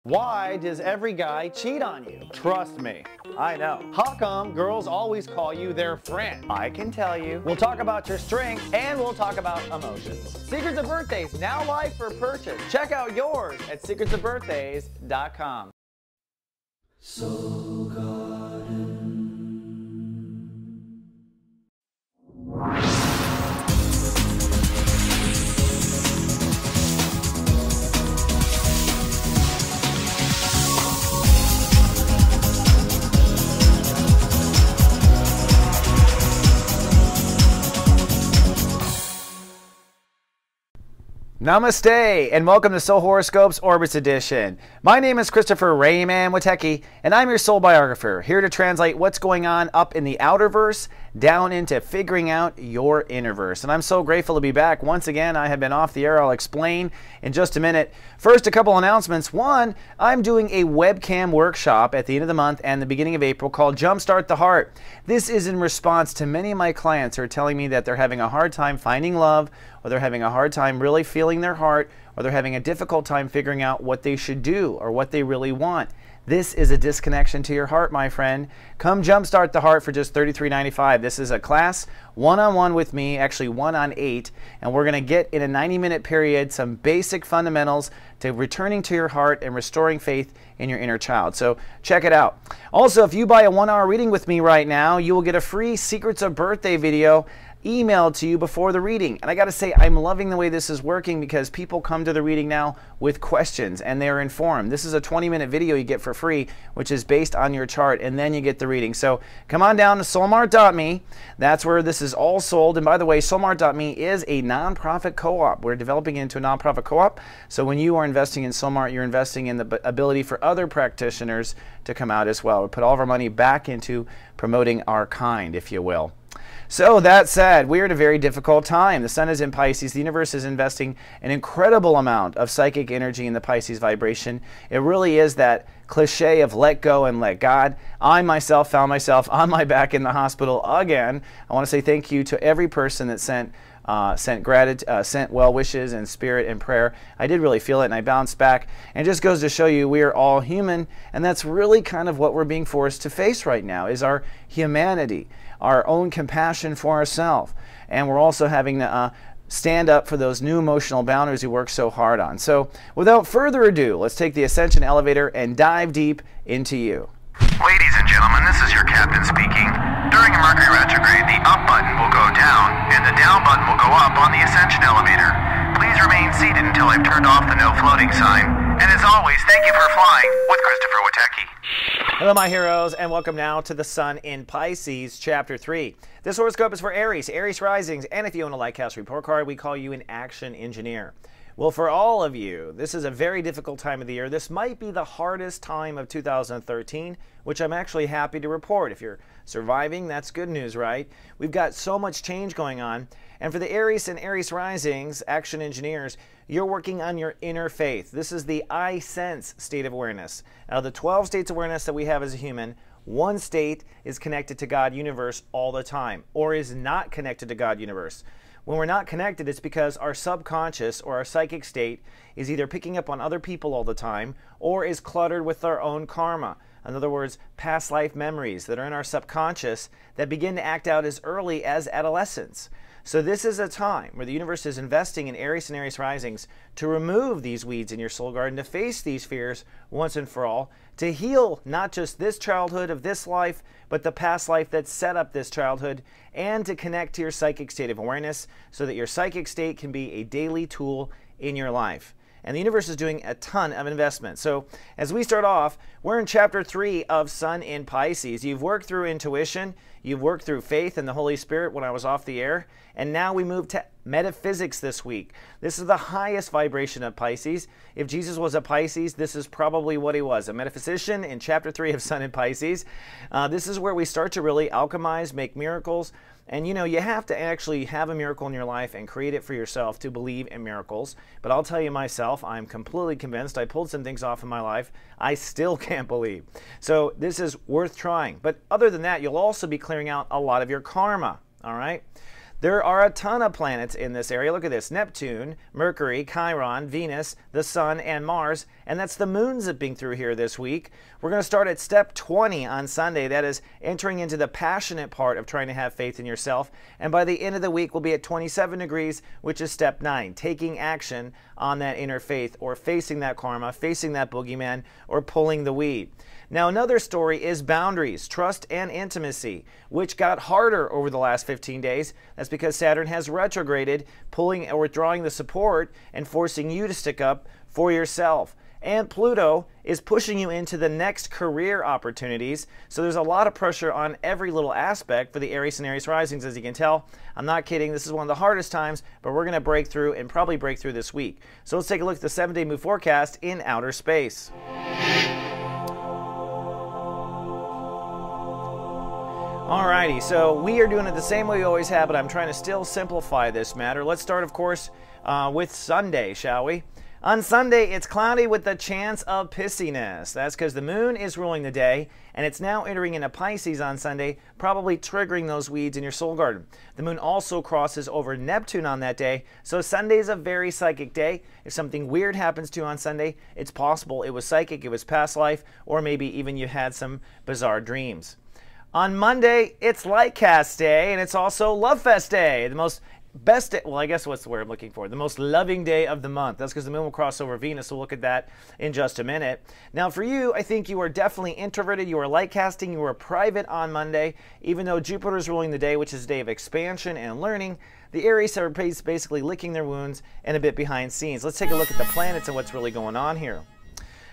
Why does every guy cheat on you? Trust me, I know. How come girls always call you their friend? I can tell you. We'll talk about your strengths and we'll talk about emotions. Secrets of Birthdays, now live for purchase. Check out yours at secretsofbirthdays.com. Soul Garden. Namaste and welcome to Soul Horoscopes Orbits Edition. My name is Christopher Rayman Witecki and I'm your soul biographer, here to translate what's going on up in the outerverse down into figuring out your innerverse. And I'm so grateful to be back. Once again, I have been off the air. I'll explain in just a minute. First, a couple announcements. One, I'm doing a webcam workshop at the end of the month and the beginning of April called Jumpstart the Heart. This is in response to many of my clients who are telling me that they're having a hard time finding love, or they're having a hard time really feeling their heart, or they're having a difficult time figuring out what they should do or what they really want. This is a disconnection to your heart, my friend. Come Jumpstart the Heart for just $33.95. This is a class one-on-one with me, actually 1-on-8, and we're going to get in a 90-minute period some basic fundamentals to returning to your heart and restoring faith in your inner child. So check it out. Also, if you buy a 1-hour reading with me right now, you will get a free Secrets of Birthday video emailed to you before the reading. And I got to say, I'm loving the way this is working because people come to the reading now with questions and they're informed. This is a 20-minute video you get for free, which is based on your chart, and then you get the reading. So come on down to soulmart.me. That's where this is all sold. And by the way, soulmart.me is a nonprofit co-op. We're developing it into a nonprofit co-op. So when you are investing in Soulmart, you're investing in the ability for other practitioners to come out as well. We put all of our money back into promoting our kind, if you will. So that said, we are in a very difficult time. The sun is in Pisces. The universe is investing an incredible amount of psychic energy in the Pisces vibration. It really is that cliche of let go and let God. I myself found myself on my back in the hospital again. I want to say thank you to every person that sent well wishes and spirit and prayer. I did really feel it and I bounced back. And it just goes to show you we are all human, and that's really kind of what we're being forced to face right now is our humanity, our own compassion for ourselves. And we're also having to stand up for those new emotional boundaries we work so hard on. So without further ado, let's take the Ascension elevator and dive deep into you. Ladies and gentlemen, this is your captain speaking. During a Mercury retrograde, the up button will go down and the down button will go up on the Ascension elevator. Please remain seated until I've turned off the no floating sign. And as always, thank you for flying with Christopher Witecki. Hello, my heroes, and welcome now to the Sun in Pisces, Chapter 3. This horoscope is for Aries, Aries risings, and if you own a Lighthouse report card, we call you an action engineer. Well, for all of you, this is a very difficult time of the year. This might be the hardest time of 2013, which I'm actually happy to report. If you're surviving, that's good news, right? We've got so much change going on. And for the Aries and Aries risings, action engineers, you're working on your inner faith. This is the I sense state of awareness. Out of the 12 states of awareness that we have as a human, one state is connected to God universe all the time, or is not connected to God universe. When we're not connected, it's because our subconscious or our psychic state is either picking up on other people all the time or is cluttered with our own karma. In other words, past life memories that are in our subconscious that begin to act out as early as adolescence. So this is a time where the universe is investing in Aries and Aries risings to remove these weeds in your soul garden, to face these fears once and for all, to heal not just this childhood of this life, but the past life that set up this childhood, and to connect to your psychic state of awareness so that your psychic state can be a daily tool in your life. And the universe is doing a ton of investment. So as we start off, we're in Chapter 3 of Sun in Pisces. You've worked through intuition, you've worked through faith and the Holy Spirit when I was off the air, and now we move to metaphysics this week. This is the highest vibration of Pisces. If Jesus was a Pisces, this is probably what he was, a metaphysician in Chapter 3 of Sun in Pisces. This is where we start to really alchemize, make miracles. And you know, you have to actually have a miracle in your life and create it for yourself to believe in miracles. But I'll tell you myself, I'm completely convinced. I pulled some things off in my life I still can't believe. So this is worth trying. But other than that, you'll also be clearing out a lot of your karma. All right? There are a ton of planets in this area. Look at this: Neptune, Mercury, Chiron, Venus, the Sun, and Mars. And that's the moon zipping through here this week. We're going to start at step 20 on Sunday. That is entering into the passionate part of trying to have faith in yourself. And by the end of the week, we'll be at 27 degrees, which is step 9, taking action on that inner faith, or facing that karma, facing that boogeyman, or pulling the weed. Now, another story is boundaries, trust, and intimacy, which got harder over the last 15 days. That's because Saturn has retrograded, pulling or withdrawing the support and forcing you to stick up for yourself. And Pluto is pushing you into the next career opportunities. So there's a lot of pressure on every little aspect for the Aries and Aries risings, as you can tell. I'm not kidding. This is one of the hardest times, but we're going to break through, and probably break through this week. So let's take a look at the 7-day move forecast in outer space. Alrighty, so we are doing it the same way we always have, but I'm trying to still simplify this matter. Let's start, of course, with Sunday, shall we? On Sunday, it's cloudy with the chance of pissiness. That's because the moon is ruling the day, and it's now entering into Pisces on Sunday, probably triggering those weeds in your soul garden. The moon also crosses over Neptune on that day, so Sunday is a very psychic day. If something weird happens to you on Sunday, it's possible it was psychic, it was past life, or maybe even you had some bizarre dreams. On Monday, it's Lightcast Day, and it's also Love Fest Day. The most best day, well, I guess what's the word I'm looking for? The most loving day of the month. That's because the moon will cross over Venus. We'll look at that in just a minute. Now, for you, I think you are definitely introverted. You are light casting. You are private on Monday. Even though Jupiter is ruling the day, which is a day of expansion and learning, the Aries are basically licking their wounds and a bit behind scenes. Let's take a look at the planets and what's really going on here.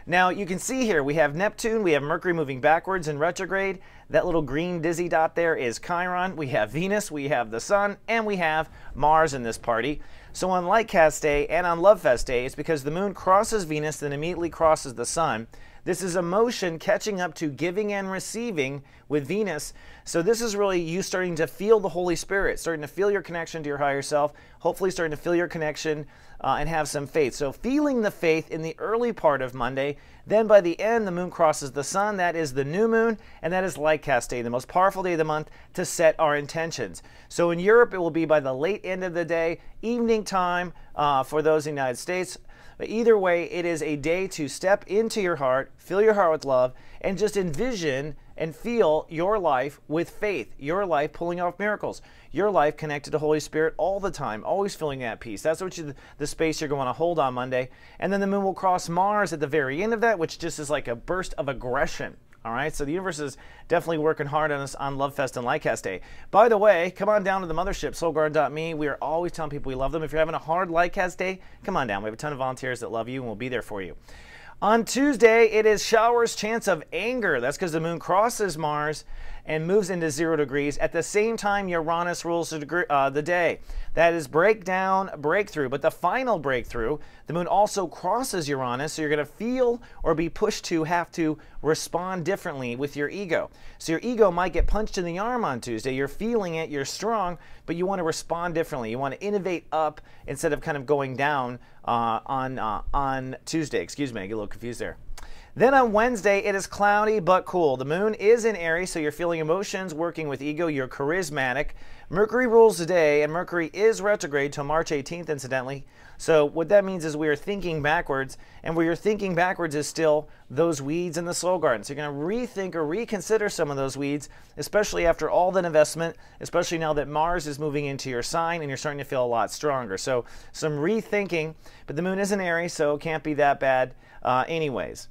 Now, you can see here we have Neptune, we have Mercury moving backwards in retrograde. That little green dizzy dot there is Chiron. We have Venus, we have the Sun, and we have Mars in this party. So on Lightcast Day and on Love Fest Day, it's because the moon crosses Venus, then immediately crosses the Sun. This is emotion catching up to giving and receiving with Venus. So this is really you starting to feel the Holy Spirit, starting to feel your connection to your higher self, hopefully starting to feel your connection and have some faith. So feeling the faith in the early part of Monday, then by the end, the moon crosses the Sun. That is the new moon, and that is Lightcast Day, the most powerful day of the month to set our intentions. So in Europe, it will be by the late end of the day, evening time for those in the United States. But either way, it is a day to step into your heart, fill your heart with love, and just envision and feel your life with faith, your life pulling off miracles, your life connected to Holy Spirit all the time, always feeling that peace. That's what the space you're going to hold on Monday. And then the moon will cross Mars at the very end of that, which just is like a burst of aggression. All right, so the universe is definitely working hard on us on Love Fest and Lightcast Day. By the way, come on down to the mothership, soulgarden.me. We are always telling people we love them. If you're having a hard Lightcast Day, come on down. We have a ton of volunteers that love you, and we'll be there for you. On Tuesday, it is showers, chance of anger. That's because the moon crosses Mars and moves into 0 degrees. At the same time, Uranus rules the day. That is breakdown, breakthrough. But the final breakthrough, the moon also crosses Uranus, so you're going to feel or be pushed to have to respond differently with your ego. So your ego might get punched in the arm on Tuesday. You're feeling it, you're strong, but you want to respond differently. You want to innovate up instead of kind of going down on Tuesday. Excuse me, I get a little confused there. Then on Wednesday, it is cloudy but cool. The moon is in Aries, so you're feeling emotions, working with ego, you're charismatic. Mercury rules the day, and Mercury is retrograde till March 18th, incidentally. So what that means is we are thinking backwards, and where you're thinking backwards is still those weeds in the soul garden. So you're going to rethink or reconsider some of those weeds, especially after all that investment, especially now that Mars is moving into your sign and you're starting to feel a lot stronger. So some rethinking, but the moon is in Aries, so it can't be that bad anyways.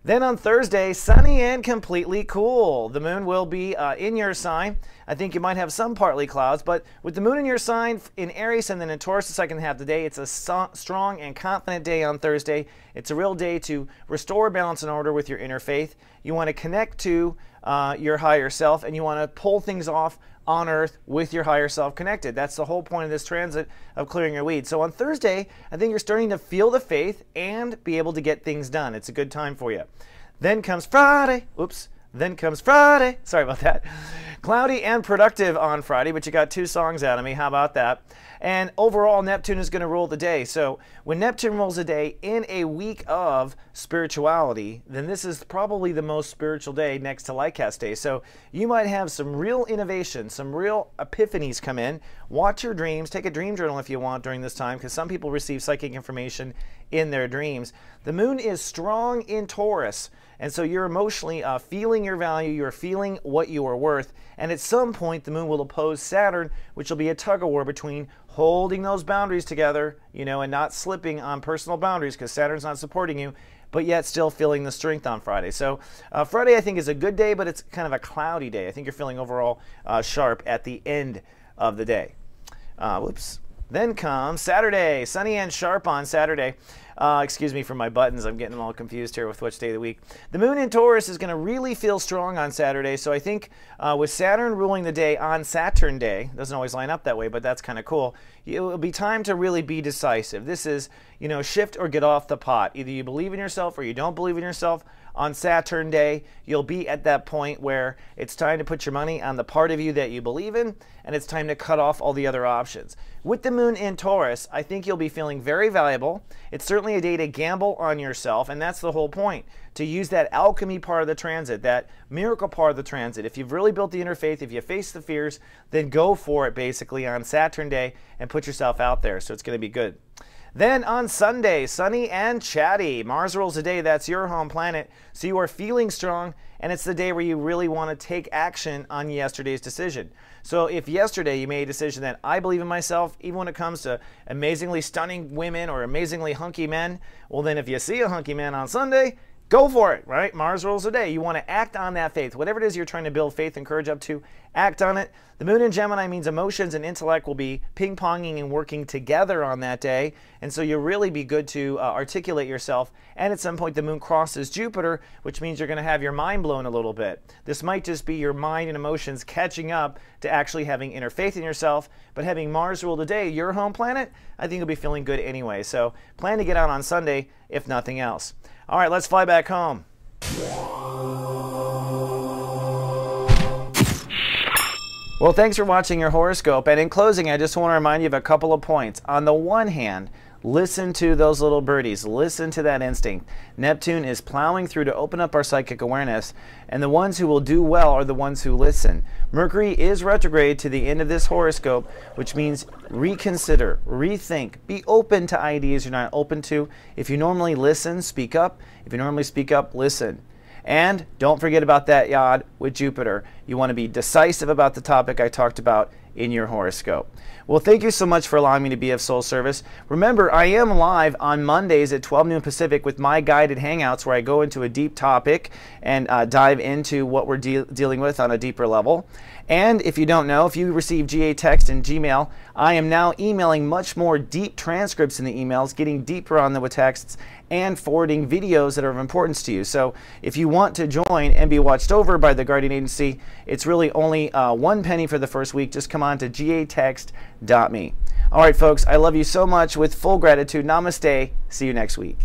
Then on Thursday, sunny and completely cool. The moon will be in your sign. I think you might have some partly clouds, but with the moon in your sign in Aries and then in Taurus the second half of the day, it's a strong and confident day on Thursday. It's a real day to restore balance and order with your inner faith. You want to connect to your higher self, and you want to pull things off on Earth with your higher self connected. That's the whole point of this transit of clearing your weeds. So on Thursday, I think you're starting to feel the faith and be able to get things done. It's a good time for you. Then comes Friday. Oops. Then comes Friday. Sorry about that. Cloudy and productive on Friday, but you got 2 songs out of me. How about that? And overall, Neptune is going to rule the day. So when Neptune rules the day in a week of spirituality, then this is probably the most spiritual day next to Lightcast Day. So you might have some real innovation, some real epiphanies come in. Watch your dreams. Take a dream journal if you want during this time, because some people receive psychic information in their dreams. The moon is strong in Taurus. And so you're emotionally feeling your value, you're feeling what you are worth, and at some point the moon will oppose Saturn, which will be a tug-of-war between holding those boundaries together, and not slipping on personal boundaries because Saturn's not supporting you, but yet still feeling the strength on Friday. So Friday I think is a good day, but it's kind of a cloudy day. I think you're feeling overall sharp at the end of the day. Then comes Saturday, sunny and sharp on Saturday. Excuse me for my buttons. I'm getting all confused here with which day of the week. The moon in Taurus is going to really feel strong on Saturday. So I think with Saturn ruling the day on Saturn Day, doesn't always line up that way, but that's kind of cool. It will be time to really be decisive. This is, shift or get off the pot. Either you believe in yourself or you don't believe in yourself. On Saturn Day, you'll be at that point where it's time to put your money on the part of you that you believe in, and it's time to cut off all the other options. With the moon in Taurus, I think you'll be feeling very valuable. It's certainly a day to gamble on yourself, and that's the whole point, to use that alchemy part of the transit, that miracle part of the transit. If you've really built the inner faith, if you face the fears, then go for it basically on Saturn Day and put yourself out there. So it's going to be good. Then on Sunday, sunny and chatty. Mars rules the day. That's your home planet. So you are feeling strong, and it's the day where you really want to take action on yesterday's decision. So if yesterday you made a decision that I believe in myself, even when it comes to amazingly stunning women or amazingly hunky men, well then if you see a hunky man on Sunday, go for it, right? Mars rules the day. You want to act on that faith. Whatever it is you're trying to build faith and courage up to, act on it. The moon in Gemini means emotions and intellect will be ping-ponging and working together on that day. And so you'll really be good to articulate yourself. And at some point, the moon crosses Jupiter, which means you're going to have your mind blown a little bit. This might just be your mind and emotions catching up to actually having inner faith in yourself. But having Mars rule the day, your home planet, I think you'll be feeling good anyway. So plan to get out on Sunday, if nothing else. All right, let's fly back home. Well, thanks for watching your horoscope. And in closing, I just want to remind you of a couple of points. On the one hand, listen to those little birdies. Listen to that instinct. Neptune is plowing through to open up our psychic awareness, and the ones who will do well are the ones who listen. Mercury is retrograde to the end of this horoscope, which means reconsider, rethink, be open to ideas you're not open to. If you normally listen, speak up. If you normally speak up, listen. And don't forget about that yod with Jupiter. You want to be decisive about the topic I talked about in your horoscope. Well, thank you so much for allowing me to be of soul service. Remember, I am live on Mondays at 12 noon Pacific with my guided hangouts where I go into a deep topic and dive into what we're dealing with on a deeper level. And if you don't know, if you receive GA text and Gmail, I am now emailing much more deep transcripts in the emails, getting deeper on the texts, and forwarding videos that are of importance to you. So if you want to join and be watched over by the Guardian Agency, it's really only 1 penny for the first week. Just come on to gatext.me. All right, folks, I love you so much with full gratitude. Namaste. See you next week.